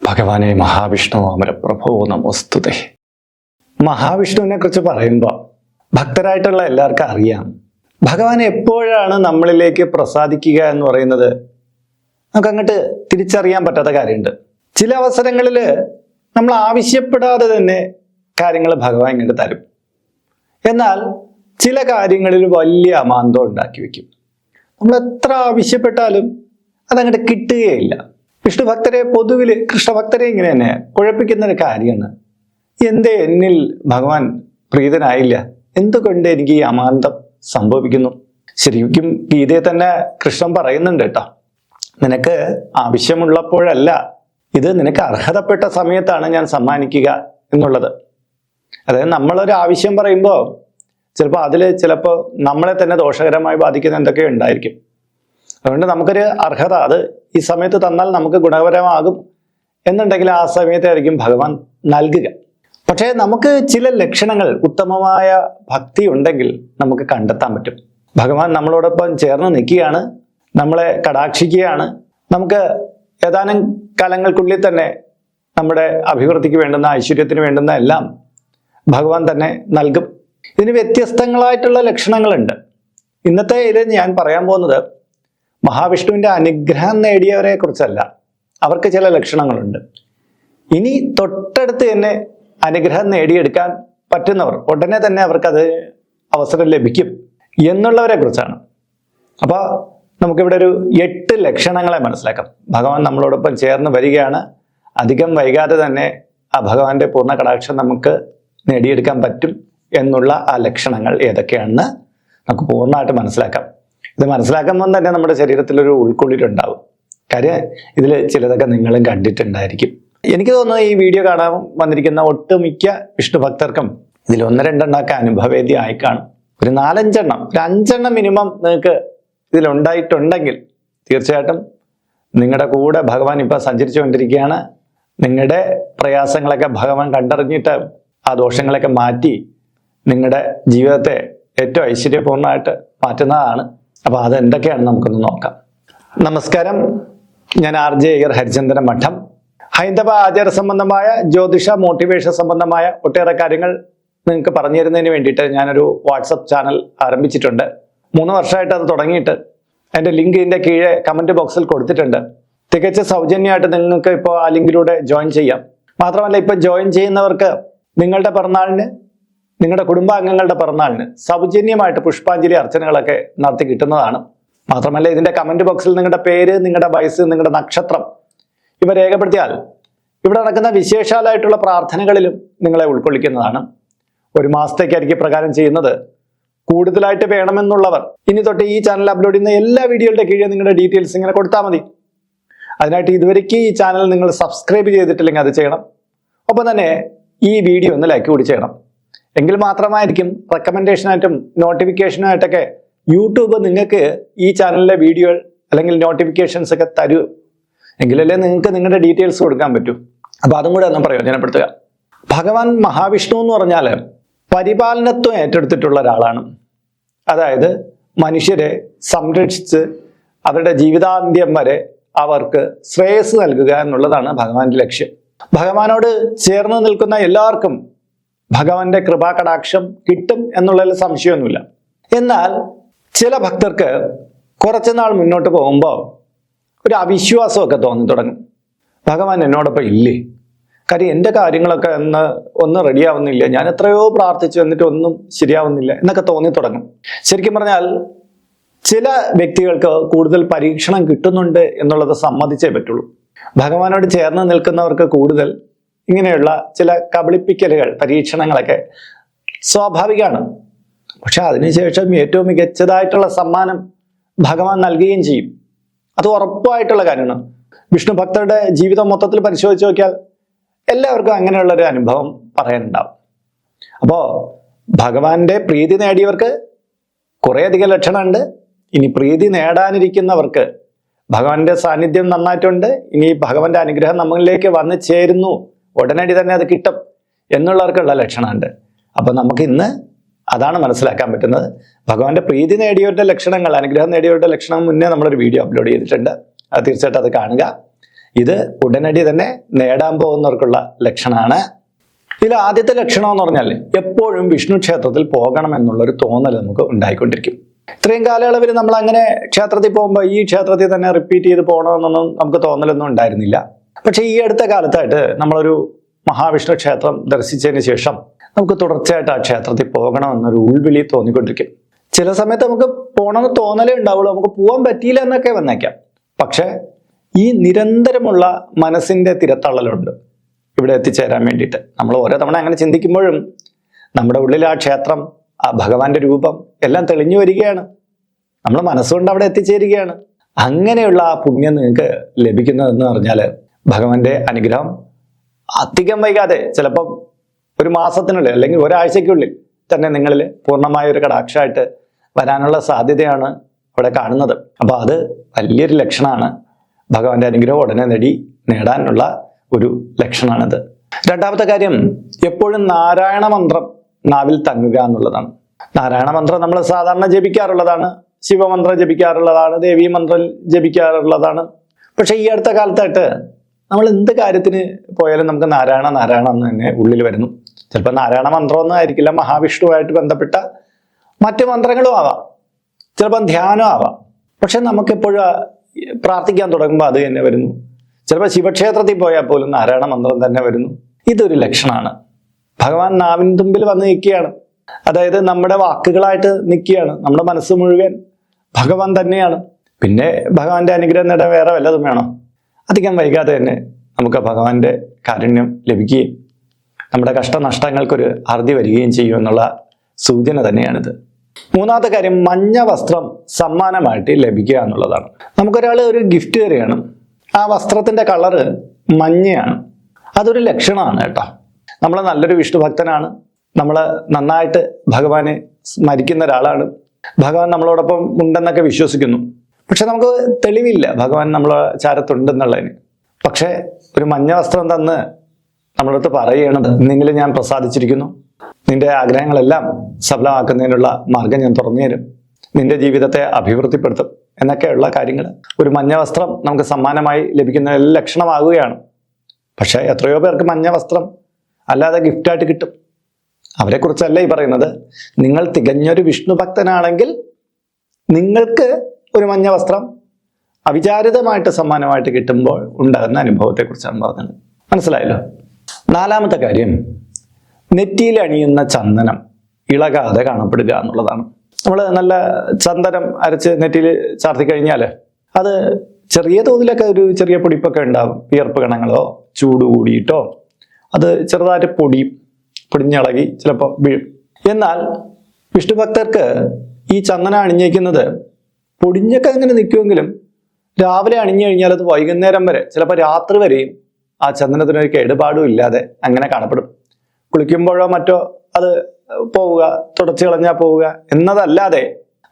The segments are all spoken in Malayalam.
ഭഗവാനെ മഹാവിഷ്ണു അമരപ്രഭോ നമോസ്തുതേ. മഹാവിഷ്ണുവിനെ കുറിച്ച് പറയുമ്പോൾ ഭക്തരായിട്ടുള്ള എല്ലാവർക്കും അറിയാം, ഭഗവാൻ എപ്പോഴാണ് നമ്മളിലേക്ക് പ്രസാദിക്കുക എന്ന് പറയുന്നത് നമുക്ക് അങ്ങോട്ട് തിരിച്ചറിയാൻ പറ്റാത്ത കാര്യമുണ്ട്. ചില അവസരങ്ങളിൽ നമ്മൾ ആവശ്യപ്പെടാതെ തന്നെ കാര്യങ്ങൾ ഭഗവാൻ ഇങ്ങോട്ട് തരും. എന്നാൽ ചില കാര്യങ്ങളിൽ വലിയ അമാന്തം ഉണ്ടാക്കി വെക്കും. നമ്മൾ എത്ര ആവശ്യപ്പെട്ടാലും അതങ്ങോട്ട് കിട്ടുകയില്ല. വിഷ്ണു ഭക്തരെ പൊതുവിൽ കൃഷ്ണഭക്തരെ ഇങ്ങനെ തന്നെ കുഴപ്പിക്കുന്ന ഒരു കാര്യമാണ്, എന്തേ എന്നിൽ ഭഗവാൻ പ്രീതനായില്ല, എന്തുകൊണ്ട് എനിക്ക് ഈ അമാന്തം സംഭവിക്കുന്നു? ശരിക്കും ഗീതയെ തന്നെ കൃഷ്ണൻ പറയുന്നുണ്ട് കേട്ടോ, നിനക്ക് ആവശ്യമുള്ളപ്പോഴല്ല, ഇത് നിനക്ക് അർഹതപ്പെട്ട സമയത്താണ് ഞാൻ സമ്മാനിക്കുക എന്നുള്ളത്. അതായത് നമ്മളൊരു ആവശ്യം പറയുമ്പോൾ ചിലപ്പോൾ നമ്മളെ തന്നെ ദോഷകരമായി ബാധിക്കുന്ന എന്തൊക്കെയോ ഉണ്ടായിരിക്കും. അതുകൊണ്ട് നമുക്കൊരു അർഹത അത് ഈ സമയത്ത് തന്നാൽ നമുക്ക് ഗുണകരമാകും എന്നുണ്ടെങ്കിൽ ആ സമയത്തായിരിക്കും ഭഗവാൻ നൽകുക. പക്ഷേ നമുക്ക് ചില ലക്ഷണങ്ങൾ, ഉത്തമമായ ഭക്തി ഉണ്ടെങ്കിൽ നമുക്ക് കണ്ടെത്താൻ പറ്റും. ഭഗവാൻ നമ്മളോടൊപ്പം ചേർന്ന് നിൽക്കുകയാണ്, നമ്മളെ കടാക്ഷിക്കുകയാണ്. നമുക്ക് ഏതാനും കാലങ്ങൾക്കുള്ളിൽ തന്നെ നമ്മുടെ അഭിവൃദ്ധിക്ക് വേണ്ടുന്ന, ഐശ്വര്യത്തിന് വേണ്ടുന്ന എല്ലാം ഭഗവാൻ തന്നെ നൽകും. ഇതിന് വ്യത്യസ്തങ്ങളായിട്ടുള്ള ലക്ഷണങ്ങളുണ്ട്. ഇന്നത്തെ ഇതിൽ ഞാൻ പറയാൻ പോകുന്നത് മഹാവിഷ്ണുവിൻ്റെ അനുഗ്രഹം നേടിയവരെ കുറിച്ചല്ല, അവർക്ക് ചില ലക്ഷണങ്ങളുണ്ട്. ഇനി തൊട്ടടുത്ത് തന്നെ അനുഗ്രഹം നേടിയെടുക്കാൻ പറ്റുന്നവർ, ഉടനെ തന്നെ അവർക്കത് അവസരം ലഭിക്കും എന്നുള്ളവരെ കുറിച്ചാണ്. അപ്പോൾ നമുക്കിവിടെ ഒരു 8 ലക്ഷണങ്ങളെ മനസ്സിലാക്കാം. ഭഗവാൻ നമ്മളോടൊപ്പം ചേർന്ന് വരികയാണ്, അധികം വൈകാതെ തന്നെ ആ ഭഗവാന്റെ പൂർണ്ണ കടാക്ഷം നമുക്ക് നേടിയെടുക്കാൻ പറ്റും എന്നുള്ള ആ ലക്ഷണങ്ങൾ ഏതൊക്കെയാണെന്ന് നമുക്ക് പൂർണ്ണമായിട്ട് മനസ്സിലാക്കാം. ഇത് മനസ്സിലാക്കുമ്പോൾ തന്നെ നമ്മുടെ ശരീരത്തിലൊരു ഉൾക്കൊള്ളിലുണ്ടാവും. കാര്യം ഇതിൽ ചിലതൊക്കെ നിങ്ങളും കണ്ടിട്ടുണ്ടായിരിക്കും. എനിക്ക് തോന്നുന്നു ഈ വീഡിയോ കാണാൻ വന്നിരിക്കുന്ന ഒട്ടുമിക്ക വിഷ്ണു ഭക്തർക്കും ഇതിൽ 1-2 അനുഭവേദ്യമായി കാണും. ഒരു 4-5 ഒരു 5 മിനിമം നിങ്ങൾക്ക് ഇതിലുണ്ടായിട്ടുണ്ടെങ്കിൽ തീർച്ചയായിട്ടും നിങ്ങളുടെ കൂടെ ഭഗവാൻ ഇപ്പം സഞ്ചരിച്ചു കൊണ്ടിരിക്കുകയാണ്. നിങ്ങളുടെ പ്രയാസങ്ങളൊക്കെ ഭഗവാൻ കണ്ടറിഞ്ഞിട്ട് ആ ദോഷങ്ങളൊക്കെ മാറ്റി നിങ്ങളുടെ ജീവിതത്തെ ഏറ്റവും ഐശ്വര്യപൂർണ്ണമായിട്ട് മാറ്റുന്നതാണ്. അപ്പോൾ അത് എന്തൊക്കെയാണെന്ന് നമുക്കൊന്ന് നോക്കാം. നമസ്കാരം, ഞാൻ RJ അയ്യർ, ഹരിചന്ദന മഠം. ഹൈന്ദവ ആചാര സംബന്ധമായ, ജ്യോതിഷ, മോട്ടിവേഷൻ സംബന്ധമായ ഒട്ടേറെ കാര്യങ്ങൾ നിങ്ങൾക്ക് പറഞ്ഞു തരുന്നതിന് വേണ്ടിയിട്ട് ഞാനൊരു വാട്സപ്പ് ചാനൽ ആരംഭിച്ചിട്ടുണ്ട്. 3 വർഷമായിട്ട് അത് തുടങ്ങിയിട്ട് അതിൻ്റെ ലിങ്ക് ഇതിൻ്റെ കീഴെ കമൻറ്റ് ബോക്സിൽ കൊടുത്തിട്ടുണ്ട്. തികച്ച സൗജന്യമായിട്ട് നിങ്ങൾക്ക് ഇപ്പോൾ ആ ലിങ്കിലൂടെ ജോയിൻ ചെയ്യാം. മാത്രമല്ല, ഇപ്പോൾ ജോയിൻ ചെയ്യുന്നവർക്ക് നിങ്ങളുടെ പിറന്നാളിന്, നിങ്ങളുടെ കുടുംബാംഗങ്ങളുടെ പിറന്നാളിന് സൗജന്യമായിട്ട് പുഷ്പാഞ്ജലി അർച്ചനകളൊക്കെ നടത്തി കിട്ടുന്നതാണ്. മാത്രമല്ല, ഇതിൻ്റെ കമൻറ്റ് ബോക്സിൽ നിങ്ങളുടെ പേര്, നിങ്ങളുടെ വയസ്സ്, നിങ്ങളുടെ നക്ഷത്രം ഇവ രേഖപ്പെടുത്തിയാൽ ഇവിടെ നടക്കുന്ന വിശേഷാലായിട്ടുള്ള പ്രാർത്ഥനകളിലും നിങ്ങളെ ഉൾക്കൊള്ളിക്കുന്നതാണ്. 1 മാസത്തേക്കായിരിക്കും പ്രകാരം ചെയ്യുന്നത്. കൂടുതലായിട്ട് വേണമെന്നുള്ളവർ ഇനി തൊട്ട് ഈ ചാനൽ അപ്ലോഡ് ചെയ്യുന്ന എല്ലാ വീഡിയോയുടെ കീഴെ നിങ്ങളുടെ ഡീറ്റെയിൽസ് ഇങ്ങനെ കൊടുത്താൽ മതി. അതിനായിട്ട് ഇതുവരെയ്ക്ക് ഈ ചാനൽ നിങ്ങൾ സബ്സ്ക്രൈബ് ചെയ്തിട്ടില്ലെങ്കിൽ അത് ചെയ്യണം. ഒപ്പം തന്നെ ഈ വീഡിയോ ഒന്ന് ലൈക്ക് കൂടി ചെയ്യണം. എങ്കിൽ മാത്രമായിരിക്കും റെക്കമെൻഡേഷനായിട്ടും നോട്ടിഫിക്കേഷനായിട്ടൊക്കെ യൂട്യൂബ് നിങ്ങൾക്ക് ഈ ചാനലിലെ വീഡിയോ അല്ലെങ്കിൽ നോട്ടിഫിക്കേഷൻസ് ഒക്കെ തരൂ. എങ്കിലല്ലേ നിങ്ങൾക്ക് നിങ്ങളുടെ ഡീറ്റെയിൽസ് കൊടുക്കാൻ പറ്റൂ. അപ്പോൾ അതും കൂടെ ഒന്ന് പ്രയോജനപ്പെടുത്തുക. ഭഗവാൻ മഹാവിഷ്ണു എന്ന് പറഞ്ഞാൽ പരിപാലനത്വം ഏറ്റെടുത്തിട്ടുള്ള ഒരാളാണ്. അതായത് മനുഷ്യരെ സംരക്ഷിച്ച് അവരുടെ ജീവിതാന്ത്യം വരെ അവർക്ക് ശ്രേയസ് നൽകുക എന്നുള്ളതാണ് ഭഗവാന്റെ ലക്ഷ്യം. ഭഗവാനോട് ചേർന്ന് നിൽക്കുന്ന എല്ലാവർക്കും ഭഗവാന്റെ കൃപാകടാക്ഷം കിട്ടും എന്നുള്ളതിൽ സംശയമൊന്നുമില്ല. എന്നാൽ ചില ഭക്തർക്ക് കുറച്ച് നാൾ മുന്നോട്ട് പോകുമ്പോൾ ഒരു അവിശ്വാസമൊക്കെ തോന്നി തുടങ്ങും. ഭഗവാൻ എന്നോടൊപ്പം ഇല്ലേ, കാര്യം എൻ്റെ കാര്യങ്ങളൊക്കെ ഒന്നും റെഡിയാവുന്നില്ല, ഞാൻ എത്രയോ പ്രാർത്ഥിച്ചു എന്നിട്ട് ഒന്നും ശരിയാവുന്നില്ല എന്നൊക്കെ തോന്നി തുടങ്ങും. ശരിക്കും പറഞ്ഞാൽ ചില വ്യക്തികൾക്ക് കൂടുതൽ പരീക്ഷണം കിട്ടുന്നുണ്ട് എന്നുള്ളത് സമ്മതിച്ചേ പറ്റുള്ളൂ. ഭഗവാനോട് ചേർന്ന് നിൽക്കുന്നവർക്ക് കൂടുതൽ ഇങ്ങനെയുള്ള ചില കബളിപ്പിക്കലുകൾ, പരീക്ഷണങ്ങളൊക്കെ സ്വാഭാവികമാണ്. പക്ഷെ അതിനുശേഷം ഏറ്റവും മികച്ചതായിട്ടുള്ള സമ്മാനം ഭഗവാൻ നൽകുകയും ചെയ്യും. അത് ഉറപ്പായിട്ടുള്ള കാര്യമാണ്. വിഷ്ണു ഭക്തരുടെ ജീവിതം മൊത്തത്തിൽ പരിശോധിച്ച് നോക്കിയാൽ എല്ലാവർക്കും അങ്ങനെയുള്ളൊരു അനുഭവം പറയാനുണ്ടാവും. അപ്പോൾ ഭഗവാന്റെ പ്രീതി നേടിയവർക്ക് കുറേയധികം ലക്ഷണമുണ്ട്. ഇനി പ്രീതി നേടാനിരിക്കുന്നവർക്ക് ഭഗവാന്റെ സാന്നിധ്യം നന്നായിട്ടുണ്ട്, ഇനി ഭഗവാന്റെ അനുഗ്രഹം നമ്മളിലേക്ക് വന്നു ചേരുന്നു, ഉടനടി തന്നെ അത് കിട്ടും എന്നുള്ളവർക്കുള്ള ലക്ഷണമുണ്ട്. അപ്പം നമുക്ക് ഇന്ന് അതാണ് മനസ്സിലാക്കാൻ പറ്റുന്നത്. ഭഗവാന്റെ പ്രീതി നേടിയവരുടെ ലക്ഷണങ്ങൾ, അനുഗ്രഹം നേടിയവരുടെ ലക്ഷണം മുന്നേ നമ്മളൊരു വീഡിയോ അപ്ലോഡ് ചെയ്തിട്ടുണ്ട്. അത് തീർച്ചയായിട്ടും അത് കാണുക. ഇത് ഉടനടി തന്നെ നേടാൻ പോകുന്നവർക്കുള്ള ലക്ഷണമാണ്. ഇതിൽ ആദ്യത്തെ ലക്ഷണം എന്ന് പറഞ്ഞാൽ എപ്പോഴും വിഷ്ണു ക്ഷേത്രത്തിൽ പോകണം എന്നുള്ളൊരു തോന്നൽ നമുക്ക് ഉണ്ടായിക്കൊണ്ടിരിക്കും. ഇത്രയും കാലയളവിൽ നമ്മൾ അങ്ങനെ ക്ഷേത്രത്തിൽ പോകുമ്പോൾ ഈ ക്ഷേത്രത്തിൽ തന്നെ റിപ്പീറ്റ് ചെയ്ത് പോകണമെന്നൊന്നും നമുക്ക് തോന്നലൊന്നും ഉണ്ടായിരുന്നില്ല. പക്ഷേ ഈ അടുത്ത കാലത്തായിട്ട് നമ്മളൊരു മഹാവിഷ്ണു ക്ഷേത്രം ദർശിച്ചതിന് ശേഷം നമുക്ക് തുടർച്ചയായിട്ട് ആ ക്ഷേത്രത്തിൽ പോകണമെന്നൊരു ഉൾവിളി തോന്നിക്കൊണ്ടിരിക്കും. ചില സമയത്ത് നമുക്ക് പോകണമെന്ന് തോന്നലേ ഉണ്ടാവുള്ളൂ, നമുക്ക് പോകാൻ പറ്റിയില്ല എന്നൊക്കെ വന്നേക്കാം. പക്ഷെ ഈ നിരന്തരമുള്ള മനസ്സിന്റെ തിരത്തള്ളലുണ്ട് ഇവിടെ എത്തിച്ചേരാൻ വേണ്ടിയിട്ട്. നമ്മൾ ഓരോ തവണ അങ്ങനെ ചിന്തിക്കുമ്പോഴും നമ്മുടെ ഉള്ളിൽ ആ ക്ഷേത്രം, ആ ഭഗവാന്റെ രൂപം എല്ലാം തെളിഞ്ഞു വരികയാണ്. നമ്മൾ മനസ്സുകൊണ്ട് അവിടെ എത്തിച്ചേരുകയാണ്. അങ്ങനെയുള്ള ആ പുണ്യം നിങ്ങൾക്ക് ലഭിക്കുന്നതെന്ന് പറഞ്ഞാൽ ഭഗവാന്റെ അനുഗ്രഹം അധികം വൈകാതെ, ചിലപ്പം ഒരു മാസത്തിനുള്ളിൽ അല്ലെങ്കിൽ ഒരാഴ്ചയ്ക്കുള്ളിൽ തന്നെ നിങ്ങളിൽ പൂർണ്ണമായ ഒരു കടാക്ഷമായിട്ട് വരാനുള്ള സാധ്യതയാണ് അവിടെ കാണുന്നത്. അപ്പോൾ അത് വലിയൊരു ലക്ഷണമാണ്. ഭഗവാന്റെ അനുഗ്രഹം ഉടനെ നേടാനുള്ള ഒരു ലക്ഷണമാണിത്. രണ്ടാമത്തെ കാര്യം, എപ്പോഴും നാരായണ മന്ത്രം നാവിൽ തങ്ങുക എന്നുള്ളതാണ്. നാരായണ മന്ത്രം നമ്മൾ സാധാരണ ജപിക്കാറുള്ളതാണ്, ശിവമന്ത്രം ജപിക്കാറുള്ളതാണ്, ദേവീ മന്ത്രം ജപിക്കാറുള്ളതാണ്. പക്ഷെ ഈ അടുത്ത കാലത്തായിട്ട് നമ്മൾ എന്ത് കാര്യത്തിന് പോയാലും നമുക്ക് നാരായണ നാരായണ എന്ന് തന്നെ ഉള്ളിൽ വരുന്നു. ചിലപ്പോൾ നാരായണ മന്ത്രമൊന്നും ആയിരിക്കില്ല, മഹാവിഷ്ണുവായിട്ട് ബന്ധപ്പെട്ട മറ്റു മന്ത്രങ്ങളും ആവാം, ചിലപ്പം ധ്യാനം ആവാം. പക്ഷെ നമുക്കെപ്പോഴും പ്രാർത്ഥിക്കാൻ തുടങ്ങുമ്പോൾ അത് തന്നെ വരുന്നു. ചിലപ്പോൾ ശിവക്ഷേത്രത്തിൽ പോയാൽ പോലും നാരായണ മന്ത്രം തന്നെ വരുന്നു. ഇതൊരു ലക്ഷണമാണ്. ഭഗവാൻ നാവിൻ തുമ്പിൽ വന്ന് നിൽക്കുകയാണ്. അതായത് നമ്മുടെ വാക്കുകളായിട്ട് നിൽക്കുകയാണ്. നമ്മുടെ മനസ്സ് മുഴുവൻ ഭഗവാൻ തന്നെയാണ്. പിന്നെ ഭഗവാന്റെ അനുഗ്രഹം നേടാൻ വേറെ വല്ലതും വേണോ? അധികം വൈകാതെ തന്നെ നമുക്ക് ഭഗവാന്റെ കാരുണ്യം ലഭിക്കുകയും നമ്മുടെ കഷ്ടനഷ്ടങ്ങൾക്കൊരു അറുതി വരികയും ചെയ്യുമെന്നുള്ള സൂചന തന്നെയാണിത്. മൂന്നാമത്തെ കാര്യം, മഞ്ഞ വസ്ത്രം സമ്മാനമായിട്ട് ലഭിക്കുക എന്നുള്ളതാണ്. നമുക്കൊരാൾ ഒരു ഗിഫ്റ്റ് തരികയാണ്, ആ വസ്ത്രത്തിന്റെ കളറ് മഞ്ഞയാണ്. അതൊരു ലക്ഷണമാണ് കേട്ടോ. നമ്മൾ നല്ലൊരു വിഷ്ണു ഭക്തനാണ്, നമ്മൾ നന്നായിട്ട് ഭഗവാനെ സ്മരിക്കുന്ന ഒരാളാണ്, ഭഗവാൻ നമ്മളോടൊപ്പം ഉണ്ടെന്നൊക്കെ വിശ്വസിക്കുന്നു. പക്ഷെ നമുക്ക് തെളിവില്ല ഭഗവാൻ നമ്മളെ ചാരത്തുണ്ടെന്നുള്ളതിന്. പക്ഷെ ഒരു മഞ്ഞ വസ്ത്രം തന്ന് നമ്മളടുത്ത് പറയുകയാണ്, നിന്നിൽ ഞാൻ പ്രസാദിച്ചിരിക്കുന്നു, നിന്റെ ആഗ്രഹങ്ങളെല്ലാം സഫലമാക്കുന്നതിനുള്ള മാർഗം ഞാൻ തുറന്നു തരും, നിന്റെ ജീവിതത്തെ അഭിവൃദ്ധിപ്പെടുത്തും എന്നൊക്കെയുള്ള കാര്യങ്ങൾ ഒരു മഞ്ഞ വസ്ത്രം നമുക്ക് സമ്മാനമായി ലഭിക്കുന്ന ലക്ഷണമാകുകയാണ്. പക്ഷെ എത്രയോ പേർക്ക് മഞ്ഞ വസ്ത്രം അല്ലാതെ ഗിഫ്റ്റായിട്ട് കിട്ടും. അവരെക്കുറിച്ചല്ല ഈ പറയുന്നത്. നിങ്ങൾ തികഞ്ഞൊരു വിഷ്ണു ഭക്തനാണെങ്കിൽ നിങ്ങൾക്ക് ഒരു മഞ്ഞ വസ്ത്രം അവിചാരിതമായിട്ട് സമ്മാനമായിട്ട് കിട്ടുമ്പോൾ ഉണ്ടാകുന്ന അനുഭവത്തെക്കുറിച്ചാണ് പറഞ്ഞത്. മനസ്സിലായല്ലോ? നാലാമത്തെ കാര്യം, നെറ്റിയിൽ അണിയുന്ന ചന്ദനം ഇളകാതെ കാണപ്പെടുക എന്നുള്ളതാണ്. നമ്മൾ നല്ല ചന്ദനം അരച്ച് നെറ്റിയിൽ ചാർത്തി കഴിഞ്ഞാൽ അത് ചെറിയ തോതിലൊക്കെ ഒരു ചെറിയ പൊടിപ്പൊക്കെ ഉണ്ടാകും. വിയർപ്പ് കണങ്ങളോ ചൂട് കൂടിയിട്ടോ അത് ചെറുതായിട്ട് പൊടിഞ്ഞിളകി ചിലപ്പോൾ വീഴും. എന്നാൽ വിഷ്ണു ഭക്തർക്ക് ഈ ചന്ദനം അണിഞ്ഞേക്കുന്നത് പൊടിഞ്ഞൊക്കെ അങ്ങനെ നിൽക്കുമെങ്കിലും രാവിലെ അണിഞ്ഞു കഴിഞ്ഞാൽ അത് വൈകുന്നേരം വരെ, ചിലപ്പോൾ രാത്രി വരെയും ആ ചന്ദനത്തിനൊരു കേടുപാടും ഇല്ലാതെ അങ്ങനെ കാണപ്പെടും. കുളിക്കുമ്പോഴോ മറ്റോ അത് പോവുക, തുടച്ചു കളഞ്ഞാൽ പോവുക എന്നതല്ലാതെ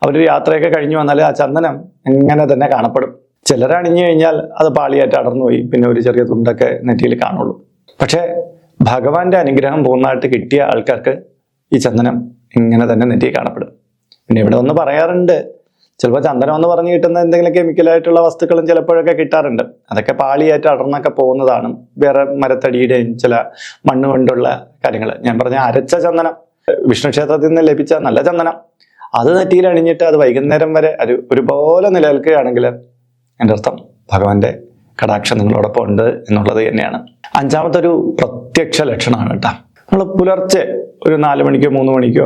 അവർ യാത്രയൊക്കെ കഴിഞ്ഞു വന്നാൽ ആ ചന്ദനം എങ്ങനെ തന്നെ കാണപ്പെടും. ചിലർ അണിഞ്ഞു കഴിഞ്ഞാൽ അത് പാളിയായിട്ട് അടർന്നു പോയി പിന്നെ ഒരു ചെറിയ തുണ്ടൊക്കെ നെറ്റിയിൽ കാണുള്ളൂ. പക്ഷെ ഭഗവാന്റെ അനുഗ്രഹം പൂർണ്ണമായിട്ട് കിട്ടിയ ആൾക്കാർക്ക് ഈ ചന്ദനം ഇങ്ങനെ തന്നെ നെറ്റിയിൽ കാണപ്പെടും. പിന്നെ ഇവിടെ ഒന്ന് പറയാറുണ്ട്, ചിലപ്പോൾ ചന്ദനം എന്ന് പറഞ്ഞ് കിട്ടുന്ന എന്തെങ്കിലും കെമിക്കലായിട്ടുള്ള വസ്തുക്കളും ചിലപ്പോഴൊക്കെ കിട്ടാറുണ്ട്. അതൊക്കെ പാളിയായിട്ട് അടർന്നൊക്കെ പോകുന്നതാണ്. വേറെ മരത്തടിയുടെയും ചില മണ്ണ് കൊണ്ടുള്ള കാര്യങ്ങൾ. ഞാൻ പറഞ്ഞ അരച്ച ചന്ദനം, വിഷ്ണു ക്ഷേത്രത്തിൽ നിന്ന് ലഭിച്ച നല്ല ചന്ദനം, അത് നെറ്റിയിൽ അണിഞ്ഞിട്ട് അത് വൈകുന്നേരം വരെ ഒരുപോലെ നിലനിൽക്കുകയാണെങ്കിൽ എൻ്റെ അർത്ഥം ഭഗവാന്റെ കടാക്ഷം നിങ്ങളോടൊപ്പം ഉണ്ട് എന്നുള്ളത് തന്നെയാണ്. അഞ്ചാമത്തെ ഒരു പ്രത്യക്ഷ ലക്ഷണമാണ് കേട്ടോ. നമ്മൾ പുലർച്ചെ ഒരു 4 മണിക്കോ 3 മണിക്കോ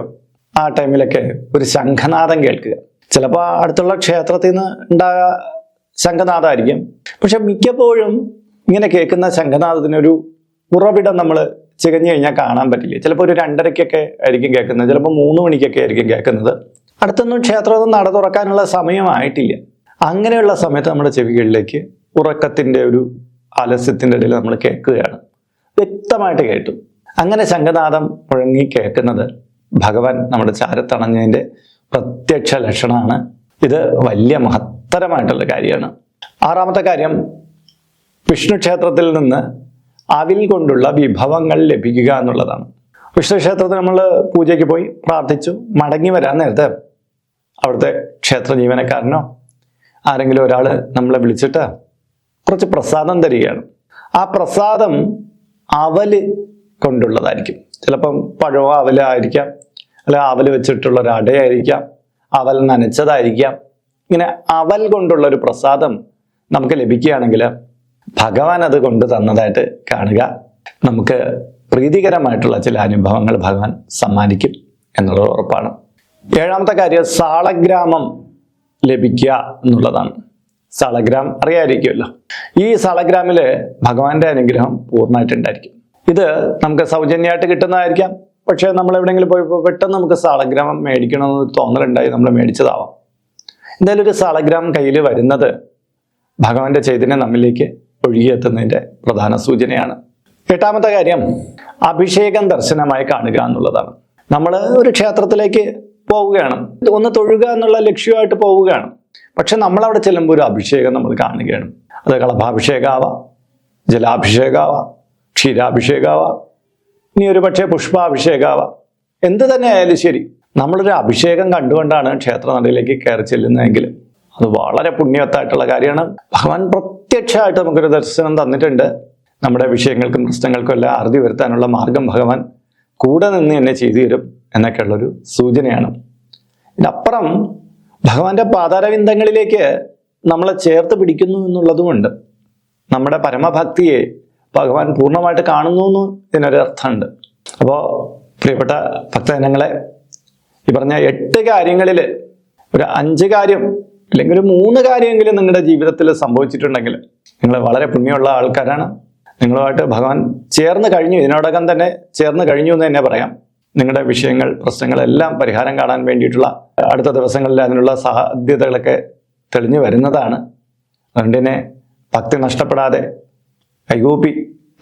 ആ ടൈമിലൊക്കെ ഒരു ശംഖനാദം കേൾക്കുക. ചിലപ്പോൾ അടുത്തുള്ള ക്ഷേത്രത്തിൽ നിന്ന് ഉണ്ടാകുക ശംഖനാദമായിരിക്കും. പക്ഷെ മിക്കപ്പോഴും ഇങ്ങനെ കേൾക്കുന്ന ശംഖനാദത്തിനൊരു ഉറവിടം നമ്മൾ ചികഞ്ഞു കഴിഞ്ഞാൽ കാണാൻ പറ്റില്ല. ചിലപ്പോൾ ഒരു 2:30-ക്കൊക്കെ ആയിരിക്കും കേൾക്കുന്നത്, ചിലപ്പോൾ 3 മണിക്കൊക്കെ ആയിരിക്കും കേൾക്കുന്നത്. അടുത്തൊന്നും ക്ഷേത്രമൊന്നും നട തുറക്കാനുള്ള സമയമായിട്ടില്ല. അങ്ങനെയുള്ള സമയത്ത് നമ്മുടെ ചെവികളിലേക്ക് ഉറക്കത്തിൻ്റെ ഒരു ആലസ്യത്തിൻ്റെ ഇടയിൽ നമ്മൾ കേൾക്കുകയാണ്. വ്യക്തമായിട്ട് കേട്ടു. അങ്ങനെ ശംഖനാദം മുഴങ്ങി കേൾക്കുന്നത് ഭഗവാൻ നമ്മുടെ ചാരത്തണഞ്ഞതിൻ്റെ പ്രത്യക്ഷ ലക്ഷണമാണ്. ഇത് വലിയ മഹത്തരമായിട്ടുള്ള കാര്യമാണ്. ആറാമത്തെ കാര്യം, വിഷ്ണു ക്ഷേത്രത്തിൽ നിന്ന് അവിൽ കൊണ്ടുള്ള വിഭവങ്ങൾ ലഭിക്കുക എന്നുള്ളതാണ്. വിഷ്ണു ക്ഷേത്രത്തിൽ നമ്മൾ പൂജയ്ക്ക് പോയി പ്രാർത്ഥിച്ചു മടങ്ങി വരാൻ നേരത്തെ അവിടുത്തെ ക്ഷേത്ര ജീവനക്കാരനോ ആരെങ്കിലും ഒരാൾ നമ്മളെ വിളിച്ചിട്ട് കുറച്ച് പ്രസാദം തരികയാണ്. ആ പ്രസാദം അവല് കൊണ്ടുള്ളതായിരിക്കും. ചിലപ്പം പഴമോ അവലായിരിക്കാം, അല്ല അവൽ വെച്ചിട്ടുള്ള ഒരു അടയായിരിക്കാം, അവൽ നനച്ചതായിരിക്കാം. ഇങ്ങനെ അവൽ കൊണ്ടുള്ള ഒരു പ്രസാദം നമുക്ക് ലഭിക്കുകയാണെങ്കിൽ ഭഗവാൻ അത് കൊണ്ട് തന്നതായിട്ട് കാണുക. നമുക്ക് പ്രീതികരമായിട്ടുള്ള ചില അനുഭവങ്ങൾ ഭഗവാൻ സമ്മാനിക്കും എന്നുള്ളത് ഉറപ്പാണ്. ഏഴാമത്തെ കാര്യം സാളഗ്രാമം ലഭിക്കുക എന്നുള്ളതാണ്. സാളഗ്രാം അറിയാതിരിക്കുമല്ലോ. ഈ സാളഗ്രാമില് ഭഗവാന്റെ അനുഗ്രഹം പൂർണ്ണമായിട്ടുണ്ടായിരിക്കും. ഇത് നമുക്ക് സൗജന്യമായിട്ട് കിട്ടുന്നതായിരിക്കാം. പക്ഷെ നമ്മൾ എവിടെയെങ്കിലും പോയപ്പോൾ പെട്ടെന്ന് നമുക്ക് സാളഗ്രാമം മേടിക്കണമെന്ന് തോന്നലുണ്ടായി, നമ്മൾ മേടിച്ചതാവാം. എന്തായാലും ഒരു സാളഗ്രാം കയ്യിൽ വരുന്നത് ഭഗവാന്റെ ചൈതന്യം നമ്മിലേക്ക് ഒഴുകിയെത്തുന്നതിൻ്റെ പ്രധാന സൂചനയാണ്. എട്ടാമത്തെ കാര്യം അഭിഷേകം ദർശനമായി കാണുക എന്നുള്ളതാണ്. നമ്മൾ ഒരു ക്ഷേത്രത്തിലേക്ക് പോവുകയാണ്, ഒന്ന് തൊഴുക എന്നുള്ള ലക്ഷ്യമായിട്ട് പോവുകയാണ്. പക്ഷെ നമ്മൾ അവിടെ ചെല്ലുമ്പോൾ ഒരു അഭിഷേകം നമ്മൾ കാണുകയാണ്. അത് കളഭാഭിഷേകമാവാം, ജലാഭിഷേകമാവാം, ക്ഷീരാഭിഷേകമാവാം, ഇനി ഒരു പക്ഷേ പുഷ്പാഭിഷേകമാവാം. എന്ത് തന്നെ ആയാലും ശരി, നമ്മളൊരു അഭിഷേകം കണ്ടുകൊണ്ടാണ് ക്ഷേത്രനടയിലേക്ക് കയറി ചെല്ലുന്നതെങ്കിൽ അത് വളരെ പുണ്യവത്തായിട്ടുള്ള കാര്യമാണ്. ഭഗവാൻ പ്രത്യക്ഷമായിട്ട് നമുക്കൊരു ദർശനം തന്നിട്ടുണ്ട്. നമ്മുടെ വിഷയങ്ങൾക്കും പ്രശ്നങ്ങൾക്കും എല്ലാം അറുതി വരുത്താനുള്ള മാർഗം ഭഗവാൻ കൂടെ നിന്ന് എന്നെ ചെയ്തു തരും എന്നൊക്കെയുള്ളൊരു സൂചനയാണ്. ഇതിനപ്പുറം ഭഗവാന്റെ പാതാരവിന്ദങ്ങളിലേക്ക് നമ്മളെ ചേർത്ത് പിടിക്കുന്നു എന്നുള്ളതുമുണ്ട്. നമ്മുടെ പരമഭക്തിയെ ഭഗവാൻ പൂർണ്ണമായിട്ട് കാണുന്നു എന്ന് ഇതിനൊരു അർത്ഥമുണ്ട്. അപ്പോൾ പ്രിയപ്പെട്ട ഭക്തജനങ്ങളെ, ഈ പറഞ്ഞ 8 കാര്യങ്ങളിൽ ഒരു 5 കാര്യം അല്ലെങ്കിൽ ഒരു 3 കാര്യമെങ്കിലും നിങ്ങളുടെ ജീവിതത്തിൽ സംഭവിച്ചിട്ടുണ്ടെങ്കിൽ നിങ്ങൾ വളരെ പുണ്യമുള്ള ആൾക്കാരാണ്. നിങ്ങളുമായിട്ട് ഭഗവാൻ ചേർന്ന് കഴിഞ്ഞു, ഇതിനോടകം തന്നെ ചേർന്ന് കഴിഞ്ഞു എന്ന് തന്നെ പറയാം. നിങ്ങളുടെ വിഷയങ്ങൾ, പ്രശ്നങ്ങളെല്ലാം പരിഹാരം കാണാൻ വേണ്ടിയിട്ടുള്ള അടുത്ത ദിവസങ്ങളിൽ അതിനുള്ള സാധ്യതകളൊക്കെ തെളിഞ്ഞു വരുന്നതാണ്. അതുകൊണ്ട് തന്നെ ഭക്തി നഷ്ടപ്പെടാതെ കൈകൂപ്പി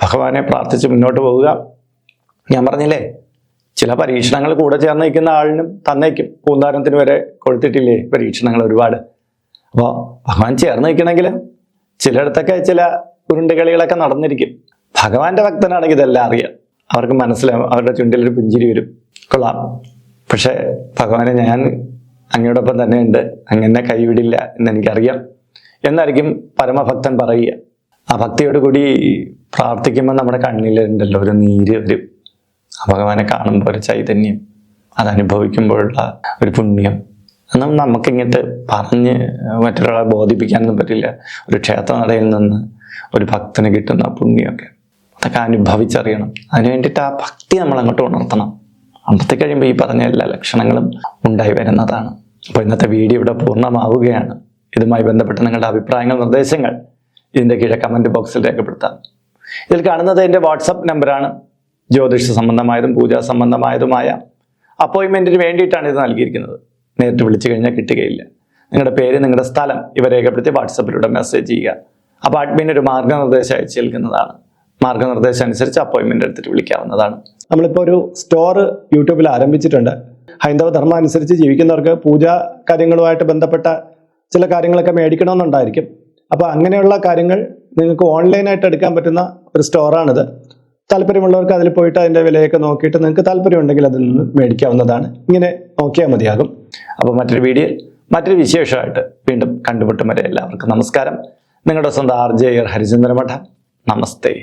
ഭഗവാനെ പ്രാർത്ഥിച്ച് മുന്നോട്ട് പോവുക. ഞാൻ പറഞ്ഞില്ലേ, ചില പരീക്ഷണങ്ങൾ കൂടെ ചേർന്ന് നിൽക്കുന്ന ആളിനും തന്നേക്കും. പൂന്താരത്തിന് വരെ കൊടുത്തിട്ടില്ലേ പരീക്ഷണങ്ങൾ ഒരുപാട്. അപ്പോൾ ഭഗവാൻ ചേർന്ന് നിൽക്കണമെങ്കിൽ ചിലയിടത്തൊക്കെ ചില ഉരുണ്ടുകളികളൊക്കെ നടന്നിരിക്കും. ഭഗവാന്റെ ഭക്തനാണെങ്കിൽ ഇതെല്ലാം അറിയാം, അവർക്ക് മനസ്സിലാവും, അവരുടെ ചുണ്ടിലൊരു പുഞ്ചിരി വരും, കൊള്ളാം. പക്ഷെ ഭഗവാനെ ഞാൻ അങ്ങയോടൊപ്പം തന്നെ ഉണ്ട്, അങ്ങനെ കൈവിടില്ല എന്നെനിക്കറിയാം എന്നായിരിക്കും പരമഭക്തൻ പറയുക. ആ ഭക്തിയോട് കൂടി പ്രാർത്ഥിക്കുമ്പോൾ നമ്മുടെ കണ്ണിലുണ്ടല്ലോ ഒരു നീര് വരും. ആ ഭഗവാനെ കാണുമ്പോൾ ഒരു ചൈതന്യം, അതനുഭവിക്കുമ്പോഴുള്ള ഒരു പുണ്യം, അന്നും നമുക്കിങ്ങോട്ട് പറഞ്ഞ് മറ്റൊരാളെ ബോധിപ്പിക്കാനൊന്നും പറ്റില്ല. ഒരു ക്ഷേത്രനടയിൽ നിന്ന് ഒരു ഭക്തന് കിട്ടുന്ന പുണ്യമൊക്കെ അതൊക്കെ അനുഭവിച്ചറിയണം. അതിന് വേണ്ടിയിട്ട് ആ ഭക്തി നമ്മൾ അങ്ങോട്ട് ഉണർത്തണം. ഉണർത്തി കഴിയുമ്പോൾ ഈ പറഞ്ഞ എല്ലാ ലക്ഷണങ്ങളും ഉണ്ടായി വരുന്നതാണ്. അപ്പോൾ ഇന്നത്തെ വീഡിയോ ഇവിടെ പൂർണ്ണമാവുകയാണ്. ഇതുമായി ബന്ധപ്പെട്ട് നിങ്ങളുടെ അഭിപ്രായങ്ങൾ, നിർദ്ദേശങ്ങൾ ഇതിൻ്റെ കീഴെ കമൻറ്റ് ബോക്സിൽ രേഖപ്പെടുത്താം. ഇതിൽ കാണുന്നത് എൻ്റെ വാട്സപ്പ് നമ്പറാണ്. ജ്യോതിഷ സംബന്ധമായതും പൂജാ സംബന്ധമായതുമായ അപ്പോയിൻമെൻറ്റിന് വേണ്ടിയിട്ടാണ് ഇത് നൽകിയിരിക്കുന്നത്. നേരിട്ട് വിളിച്ചു കഴിഞ്ഞാൽ കിട്ടുകയില്ല. നിങ്ങളുടെ പേര്, നിങ്ങളുടെ സ്ഥലം ഇവ രേഖപ്പെടുത്തി വാട്സപ്പിലൂടെ മെസ്സേജ് ചെയ്യുക. അപ്പോൾ അഡ്മിൻ ഒരു മാർഗ്ഗനിർദ്ദേശം അയച്ചു നൽകുന്നതാണ്. മാർഗ്ഗനിർദ്ദേശം അനുസരിച്ച് അപ്പോയിൻമെൻ്റ് എടുത്തിട്ട് വിളിക്കാവുന്നതാണ്. നമ്മളിപ്പോൾ ഒരു സ്റ്റോർ യൂട്യൂബിൽ ആരംഭിച്ചിട്ടുണ്ട്. ഹൈന്ദവ ധർമ്മം അനുസരിച്ച് ജീവിക്കുന്നവർക്ക് പൂജാ കാര്യങ്ങളുമായിട്ട് ബന്ധപ്പെട്ട ചില കാര്യങ്ങളൊക്കെ മേടിക്കണമെന്നുണ്ടായിരിക്കും. അപ്പോൾ അങ്ങനെയുള്ള കാര്യങ്ങൾ നിങ്ങൾക്ക് ഓൺലൈനായിട്ട് എടുക്കാൻ പറ്റുന്ന ഒരു സ്റ്റോറാണിത്. താല്പര്യമുള്ളവർക്ക് അതിൽ പോയിട്ട് അതിൻ്റെ വിലയൊക്കെ നോക്കിയിട്ട് നിങ്ങൾക്ക് താല്പര്യമുണ്ടെങ്കിൽ അതിൽ നിന്ന് മേടിക്കാവുന്നതാണ്. ഇങ്ങനെ നോക്കിയാൽ മതിയാകും. അപ്പോൾ മറ്റൊരു വീഡിയോയിൽ മറ്റൊരു വിശേഷമായിട്ട് വീണ്ടും കണ്ടുമുട്ടും വരെ എല്ലാവർക്കും നമസ്കാരം. നിങ്ങളുടെ സ്വന്തം RJ ഹരിചന്ദ്ര മഠം. നമസ്തേ.